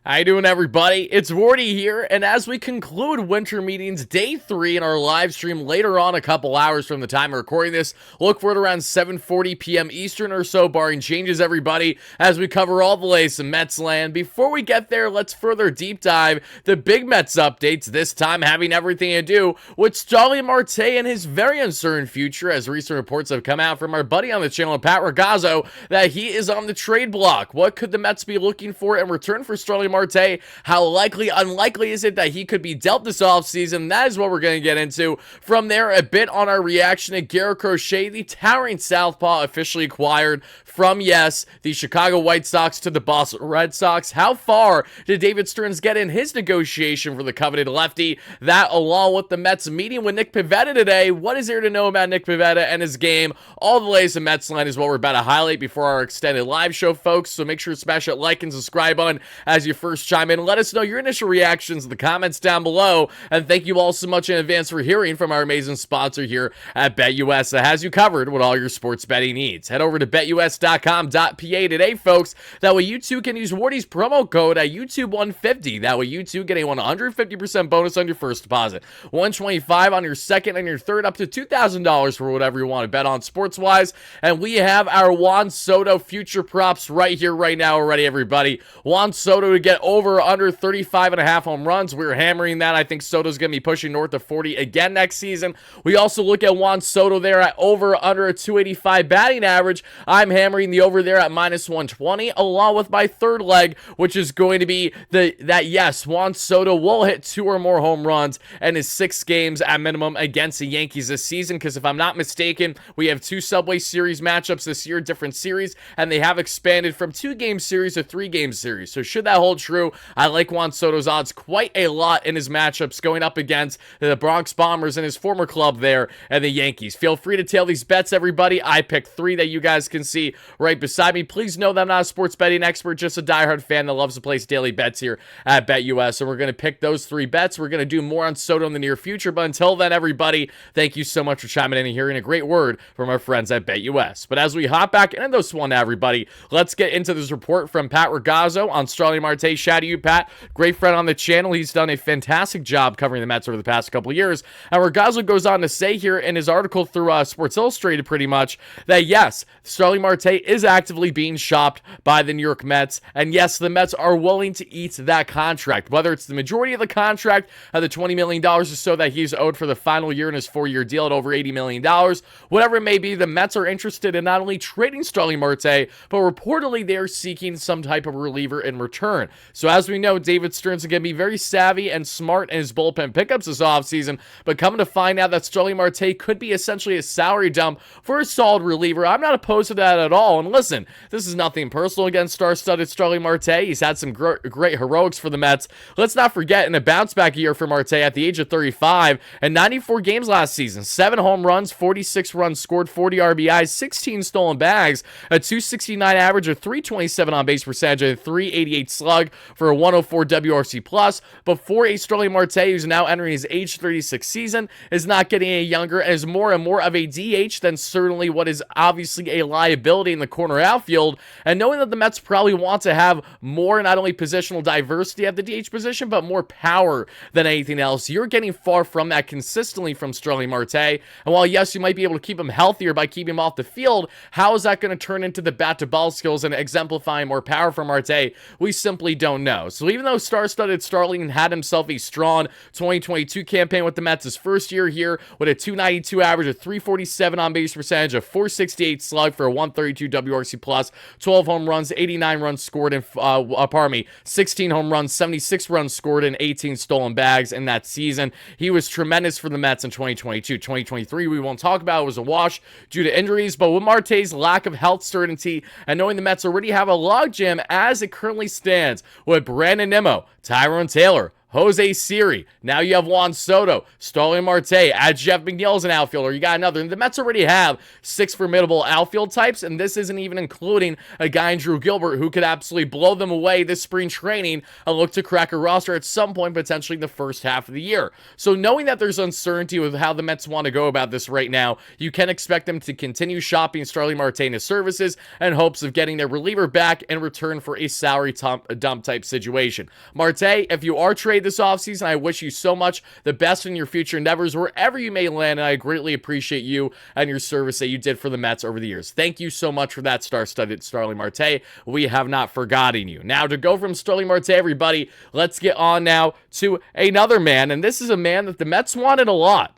How you doing, everybody? It's Wardy here, and as we conclude winter meetings day 3 in our live stream later on, a couple hours from the time of recording this, look for it around 7:40 p.m. Eastern or so, barring changes, everybody, as we cover all the latest in Mets land. Before we get there, let's further deep dive the big Mets updates, this time having everything to do with Starling Marte and his very uncertain future, as recent reports have come out from our buddy on the channel, Pat Ragazzo, that he is on the trade block. What could the Mets be looking for in return for Starling Marte? How likely, unlikely is it that he could be dealt this offseason? That is what we're going to get into. From there, a bit on our reaction to Garrett Crochet, the towering southpaw officially acquired from, yes, the Chicago White Sox to the Boston Red Sox. How far did David Stearns get in his negotiation for the coveted lefty? That, along with the Mets meeting with Nick Pivetta today. What is there to know about Nick Pivetta and his game? All the latest in Mets line is what we're about to highlight before our extended live show, folks. So make sure to smash that like and subscribe button as you first chime in. Let us know your initial reactions in the comments down below. And thank you all so much in advance for hearing from our amazing sponsor here at BetUS that has you covered with all your sports betting needs. Head over to betus.com.pa today, folks. That way you too can use Wardy's promo code at YouTube150. That way you too get a 150% bonus on your first deposit, $125 on your second and your third, up to $2,000 for whatever you want to bet on sports-wise. And we have our Juan Soto future props right here, right now already, everybody. Juan Soto to get over or under 35.5 home runs. We're hammering that. I think Soto's going to be pushing north of 40 again next season. We also look at Juan Soto there at over or under a 285 batting average. I'm hammering the over there at minus 120, along with my third leg, which is going to be that yes, Juan Soto will hit 2 or more home runs in his 6 games at minimum against the Yankees this season, because if I'm not mistaken, we have 2 Subway Series matchups this year, different series, and they have expanded from 2-game series to 3-game series. So should that hold true, I like Juan Soto's odds quite a lot in his matchups going up against the Bronx Bombers and his former club there and the Yankees. Feel free to tail these bets, everybody. I picked 3 that you guys can see right beside me. Please know that I'm not a sports betting expert, just a diehard fan that loves to place daily bets here at BetUS. And we're going to pick those 3 bets. We're going to do more on Soto in the near future. But until then, everybody, thank you so much for chiming in and hearing a great word from our friends at BetUS. But as we hop back into this one, everybody, let's get into this report from Pat Ragazzo on Starling Marte. Shout out to you, Pat. Great friend on the channel. He's done a fantastic job covering the Mets over the past couple of years. And Ragazzo goes on to say here in his article through Sports Illustrated pretty much that yes, Starling Marte is actively being shopped by the New York Mets. And yes, the Mets are willing to eat that contract, whether it's the majority of the contract, the $20 million or so that he's owed for the final year in his 4-year deal at over $80 million. Whatever it may be, the Mets are interested in not only trading Starling Marte, but reportedly they are seeking some type of reliever in return. So as we know, David Stearns is going to be very savvy and smart in his bullpen pickups this offseason, but coming to find out that Starling Marte could be essentially a salary dump for a solid reliever, I'm not opposed to that at all. And listen, this is nothing personal against star-studded Starling Marte. He's had some great heroics for the Mets. Let's not forget, in a bounce-back year for Marte at the age of 35 and 94 games last season, 7 home runs, 46 runs scored, 40 RBIs, 16 stolen bags, a 269 average, a 327 on-base percentage, and a 388 slug for a 104 WRC+. Before a Starling Marte, who's now entering his age 36 season, is not getting any younger and is more and more of a DH than certainly what is obviously a liability in the corner outfield. And knowing that the Mets probably want to have more, not only positional diversity at the DH position, but more power than anything else, you're getting far from that consistently from Starling Marte. And while yes, you might be able to keep him healthier by keeping him off the field, how is that going to turn into the bat-to-ball skills and exemplifying more power from Marte? We simply don't know. So even though star-studded Starling had himself a strong 2022 campaign with the Mets, his first year here with a 292 average, a 347 on-base percentage, a 468 slug for a 132 WRC+, 12 home runs, 89 runs scored, and 16 home runs, 76 runs scored, and 18 stolen bags in that season. He was tremendous for the Mets in 2022. 2023, we won't talk about. It was a wash due to injuries, but with Marte's lack of health certainty and knowing the Mets already have a logjam as it currently stands with Brandon Nimmo, Tyrone Taylor, Jose Siri. Now you have Juan Soto, Starling Marte, add Jeff McNeil as an outfielder. You got another. And the Mets already have 6 formidable outfield types, and this isn't even including a guy in Drew Gilbert who could absolutely blow them away this spring training and look to crack a roster at some point, potentially in the first half of the year. So knowing that there's uncertainty with how the Mets want to go about this right now, you can expect them to continue shopping Starling Marte and his services in hopes of getting their reliever back in return for a salary dump type situation. Marte, if you are traded this offseason, I wish you so much the best in your future endeavors wherever you may land, and I greatly appreciate you and your service that you did for the Mets over the years. Thank you so much for that, star-studded Starling Marte. We have not forgotten you. Now, to go from Starling Marte, everybody, let's get on now to another man, and this is a man that the Mets wanted a lot,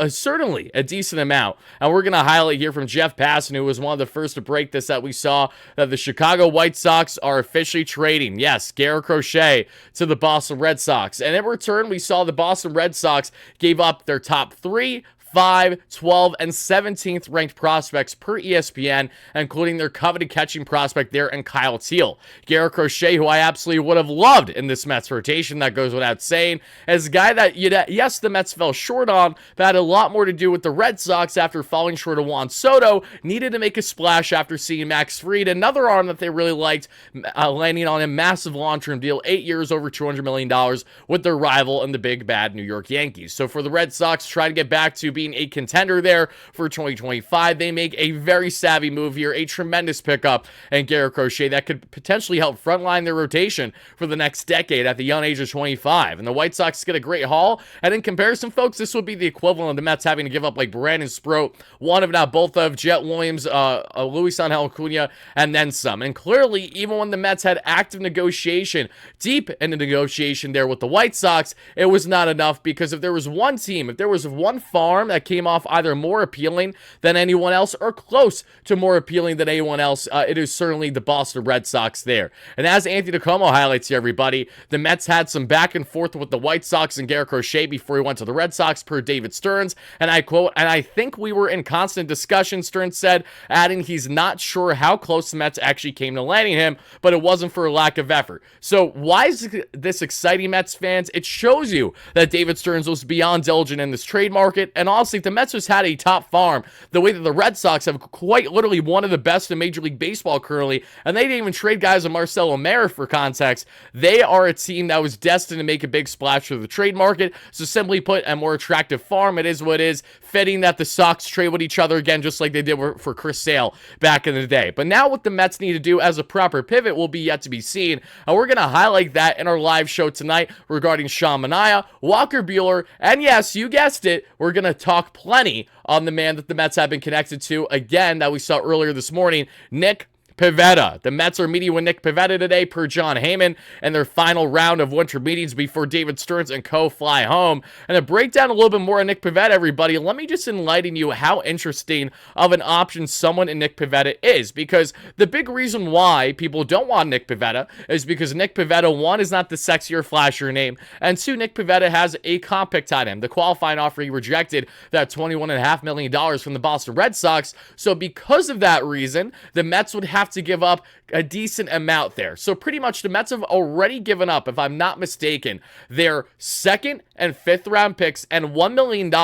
certainly a decent amount, and we're going to highlight here from Jeff Passan, who was one of the first to break this, that we saw that the Chicago White Sox are officially trading, yes, Garrett Crochet to the Boston Red Sox, and in return, we saw the Boston Red Sox gave up their top 3, 5, 12, and 17th ranked prospects per ESPN, including their coveted catching prospect there in Kyle Teal. Garrett Crochet, who I absolutely would have loved in this Mets rotation, that goes without saying, as a guy that, yes, the Mets fell short on, but had a lot more to do with the Red Sox after falling short of Juan Soto, needed to make a splash after seeing Max Fried, another arm that they really liked, landing on a massive long-term deal, 8 years, over $200 million, with their rival in the big bad New York Yankees. So for the Red Sox, trying to get back to being a contender there for 2025. They make a very savvy move here, a tremendous pickup, and Garrett Crochet that could potentially help frontline their rotation for the next decade at the young age of 25. And the White Sox get a great haul, and in comparison, folks, this would be the equivalent of the Mets having to give up like Brandon Sproat, one if not both of Jet Williams, Luis Angel Acuna, and then some. And clearly, even when the Mets had active negotiation, deep in the negotiation there with the White Sox, it was not enough, because if there was one team, if there was one farm that came off either more appealing than anyone else or close to more appealing than anyone else, it is certainly the Boston Red Sox there. And as Anthony DeComo highlights here, everybody, the Mets had some back and forth with the White Sox and Garrett Crochet before he went to the Red Sox, per David Stearns, and I quote, "And I think we were in constant discussion," Stearns said, adding he's not sure how close the Mets actually came to landing him, but it wasn't for a lack of effort. So why is this exciting, Mets fans? It shows you that David Stearns was beyond diligent in this trade market, and honestly, if the Mets just had a top farm, the way that the Red Sox have quite literally one of the best in Major League Baseball currently, and they didn't even trade guys like Marcel O'Meara for context, they are a team that was destined to make a big splash through the trade market. So simply put, a more attractive farm. It is what it is. Fitting that the Sox trade with each other again, just like they did for Chris Sale back in the day. But now what the Mets need to do as a proper pivot will be yet to be seen, and we're going to highlight that in our live show tonight regarding Sean Manaea, Walker Buehler, and yes, you guessed it, we're going to talk plenty on the man that the Mets have been connected to, again, that we saw earlier this morning, Nick Pivetta. The Mets are meeting with Nick Pivetta today, per John Heyman, and their final round of winter meetings before David Stearns and co. fly home. And to break down a little bit more on Nick Pivetta, everybody, let me just enlighten you how interesting of an option someone in Nick Pivetta is, because the big reason why people don't want Nick Pivetta is because Nick Pivetta, one, is not the sexier, flashier name, and two, Nick Pivetta has a comp picked on him. The qualifying offer he rejected, that $21.5 million from the Boston Red Sox. So because of that reason, the Mets would have to give up a decent amount there. So pretty much the Mets have already given up, if I'm not mistaken, their second and fifth round picks and $1 million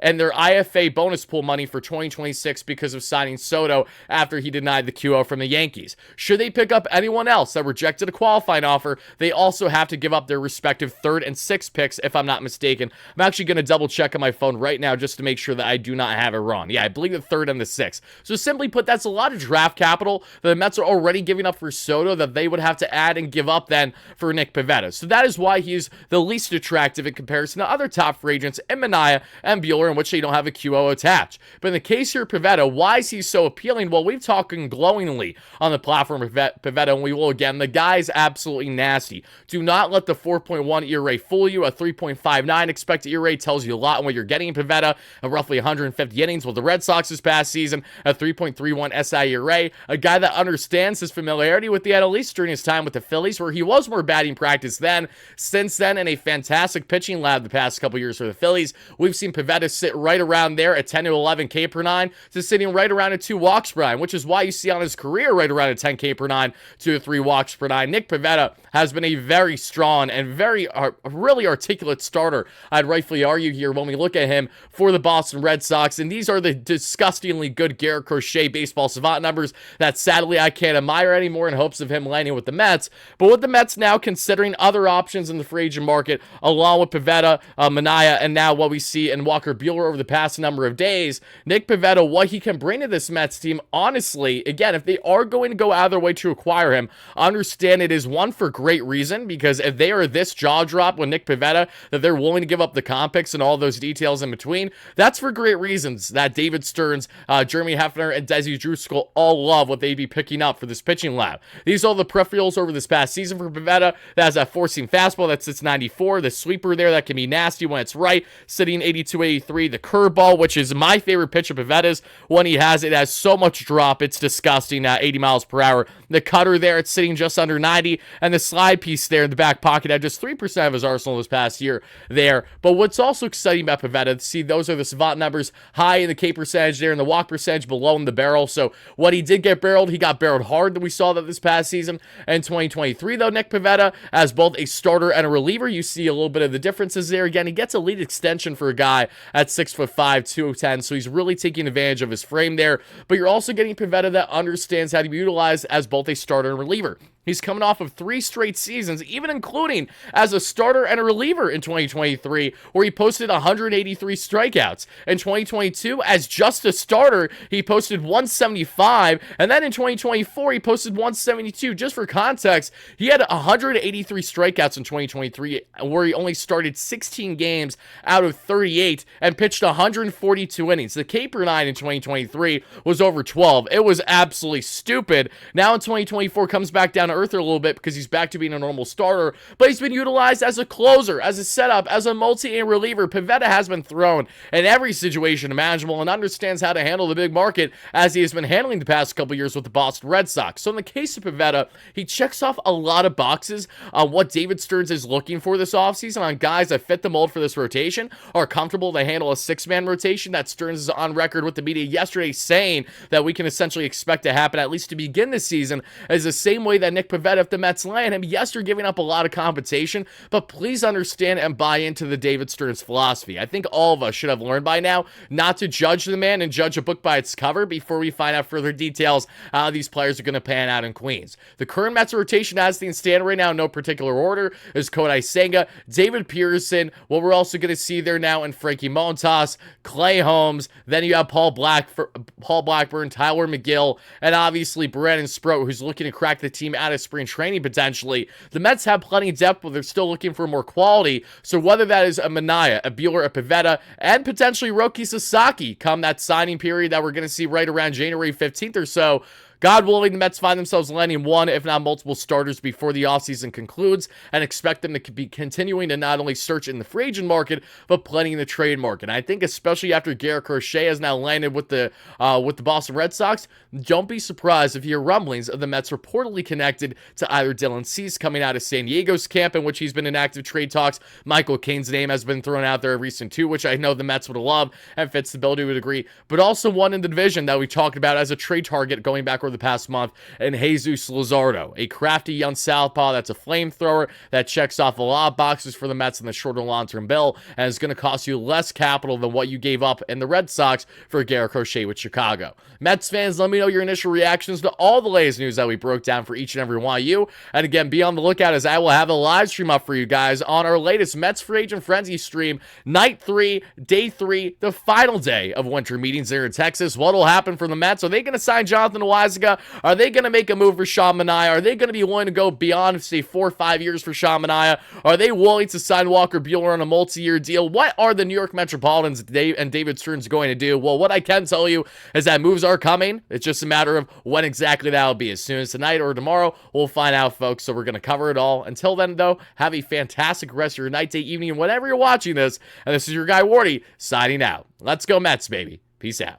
and their IFA bonus pool money for 2026 because of signing Soto after he denied the QO from the Yankees. Should they pick up anyone else that rejected a qualifying offer, they also have to give up their respective third and sixth picks, if I'm not mistaken. I'm actually going to double check on my phone right now just to make sure that I do not have it wrong. Yeah, I believe the third and the sixth. So simply put, that's a lot of draft capital that the Mets are already giving up for Soto that they would have to add and give up then for Nick Pivetta. So that is why he's the least attractive in comparison to other top free agents in Manaea and Buehler, in which they don't have a QO attached. But in the case here of Pivetta, why is he so appealing? Well, we've talking glowingly on the platform of Pivetta, and we will again. The guy's absolutely nasty. Do not let the 4.1 ERA fool you. A 3.59 expected ERA tells you a lot on what you're getting in Pivetta. Roughly 150 innings with the Red Sox this past season. A 3.31 SI ERA. A guy that understands his familiarity with the NL East during his time with the Phillies, where he was more batting practice then. Since then, in a fantastic pitching pitching lab the past couple years for the Phillies. We've seen Pivetta sit right around there at 10 to 11 K per 9 to sitting right around at 2 walks per 9, which is why you see on his career right around at 10 K per 9 to 3 walks per 9. Nick Pivetta has been a very strong and very really articulate starter, I'd rightfully argue here, when we look at him for the Boston Red Sox. And these are the disgustingly good Garrett Crochet baseball savant numbers that sadly I can't admire anymore in hopes of him landing with the Mets. But with the Mets now considering other options in the free agent market, along with Pivetta, Manaea, and now what we see in Walker Buehler over the past number of days, Nick Pivetta, what he can bring to this Mets team, honestly, again, if they are going to go out of their way to acquire him, understand it is one for great reason, because if they are this jaw drop with Nick Pivetta, that they're willing to give up the comp picks and all those details in between, that's for great reasons that David Stearns, Jeremy Hefner, and Desi Driscoll all love what they'd be picking up for this pitching lab. These are the peripherals over this past season for Pivetta. That has that four-seam fastball that sits 94, the sweeper there that can be nasty when it's right, sitting 82-83, the curveball, which is my favorite pitch of Pivetta's when he has it, has so much drop, it's disgusting, 80 miles per hour. The cutter there, it's sitting just under 90, and the slide piece there in the back pocket had just 3% of his arsenal this past year there. But what's also exciting about Pivetta, see, those are the savant numbers, high in the K percentage there, and the walk percentage below in the barrel. So when he did get barreled, he got barreled hard. We saw that this past season. And 2023, though, Nick Pivetta, as both a starter and a reliever, you see a little bit of the differences there. Again, he gets a lead extension for a guy at 6'5", 210, so he's really taking advantage of his frame there. But you're also getting Pivetta that understands how to be utilized as both a starter and reliever. He's coming off of 3 straight seasons, even including as a starter and a reliever in 2023, where he posted 183 strikeouts. In 2022, as just a starter, he posted 175, and then in 2024, he posted 172. Just for context, he had 183 strikeouts in 2023, where he only started 16 games out of 38 and pitched 142 innings. The K per 9 in 2023 was over 12. It was absolutely stupid. Now in 2024, comes back down to earth a little bit because he's back to being a normal starter, but he's been utilized as a closer, as a setup, as a multi-aim reliever. Pivetta has been thrown in every situation imaginable and understands how to handle the big market, as he has been handling the past couple years with the Boston Red Sox. So in the case of Pivetta, he checks off a lot of boxes on what David Stearns is looking for this offseason, on guys that fit the mold for this rotation, are comfortable to handle a 6-man rotation. That Stearns is on record with the media yesterday saying that we can essentially expect to happen, at least to begin this season, is the same way that Nick Pivetta, if the Mets land him, yes, you're giving up a lot of compensation, but please understand and buy into the David Stearns philosophy. I think all of us should have learned by now not to judge the man and judge a book by its cover before we find out further details how these players are going to pan out in Queens. The current Mets rotation as things stand right now, in no particular order, is Kodai Senga, David Pearson, what we're also going to see there now in Frankie Montas, Clay Holmes, then you have Paul Blackburn, Tyler McGill, and obviously Brandon Sproat, who's looking to crack the team out of spring training potentially. The Mets have plenty of depth, but they're still looking for more quality. So whether that is a Manaea, a Buehler, a Pivetta, and potentially Roki Sasaki come that signing period that we're going to see right around January 15th or so, God willing, the Mets find themselves landing one, if not multiple starters before the offseason concludes, and expect them to be continuing to not only search in the free agent market, but plenty in the trade market. And I think especially after Garrett Crochet has now landed with the Boston Red Sox, don't be surprised if you hear rumblings of the Mets reportedly connected to either Dylan Cease coming out of San Diego's camp, in which he's been in active trade talks. Michael Cain's name has been thrown out there recent too, which I know the Mets would love and fits the bill to a degree, but also one in the division that we talked about as a trade target going back over the past month, and Jesus Luzardo, a crafty young southpaw that's a flamethrower that checks off a lot of boxes for the Mets in the short and long-term bill, and is going to cost you less capital than what you gave up in the Red Sox for Garrett Crochet with Chicago. Mets fans, let me know your initial reactions to all the latest news that we broke down for each and every one of you. And again, be on the lookout, as I will have a live stream up for you guys on our latest Mets Free Agent Frenzy stream, Night 3, Day 3, the final day of winter meetings there in Texas. What will happen for the Mets? Are they going to sign Jonathan Loáisiga? Are they going to make a move for Sean Manaea? Are they going to be willing to go beyond, say, 4 or 5 years for Sean Manaea? Are they willing to sign Walker Buehler on a multi-year deal? What are the New York Metropolitans and David Stearns going to do? Well, what I can tell you is that moves are coming. It's just a matter of when exactly that will be. As soon as tonight or tomorrow, we'll find out, folks. So we're going to cover it all. Until then, though, have a fantastic rest of your night, day, evening, whenever you're watching this. And this is your guy, Wardy, signing out. Let's go Mets, baby. Peace out.